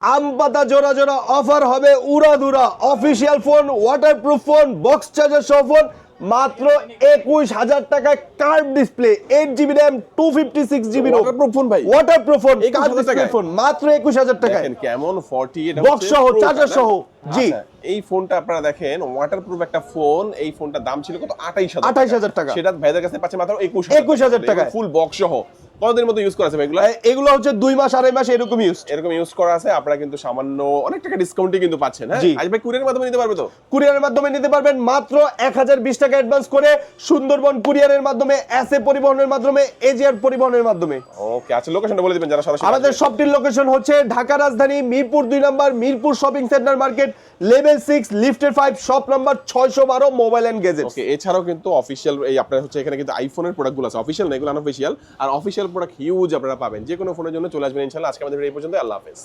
আম পাতা জোড়া জোড়া অফার হবে উড়াধুরা official phone waterproof phone box charger সহ ফোন মাত্র 21,000 টাকায় curve display 8GB RAM 256GB waterproof phone ভাই, ওয়াটারপ্রুফ ফোন 21,000 কার্ভ ডিসপ্লে টাকায়? ফোন মাত্র 21,000 টাকায় দেখেন কেমন 40 এটা বক্স সহ চার্জার সহ জি আচ্ছা, এই ফোনটা আপনারা দেখেন ওয়াটারপ্রুফ একটা ফোন, এই ফোনটার দাম ছিল কত 28,000 টাকা সেটা ভাইদের কাছে পাচ্ছে মাত্র 21,000 টাকায়। ফুল বক্স সহ। কতদিনের মতো ইউজ করা আছে এগুলো? এগুলো হচ্ছে 2 মাস 2.5 মাস এরকম ইউজ এরকম ইউজ করা আছে, আপনারা কিন্তু সামান্য অনেক টাকা ডিসকাউন্টে কিন্তু পাচ্ছেন। হ্যাঁ জি। আজ ভাই কুরিয়ারের মাধ্যমে নিতে পারবে তো? কুরিয়ারের মাধ্যমে নিতে পারবেন মাত্র 1020 টাকা অ্যাডভান্স করে সুন্দরবন কুরিয়ারের মাধ্যমে এসএ পরিবহনের মাধ্যমে এজিআর পরিবহনের মাধ্যমে। ওকে আচ্ছা, লোকেশনটা বলে দিবেন যারা সরাসরি আমাদের শপটির লোকেশন হচ্ছে ঢাকা রাজধানী Mirpur 2 number Mirpur shopping centre market level 6 লিফটের 5 shop number 612 mobile and gadgets. Okay, এছাড়াও কিন্তু অফিশিয়াল এই আপনার হচ্ছে এখানে কিন্তু আইফোনের প্রোডাক্টগুলো আছে, অফিশিয়াল না এগুলো আনঅফিশিয়াল, আর অফিশিয়াল প্রোডাক্ট হিউজ আপনারা পাবেন। যে কোনো ফোনের জন্য চলে আসবেন ইনশাআল্লাহ। আজকে আমাদের এই পর্যন্ত, আল্লাহ হাফেজ।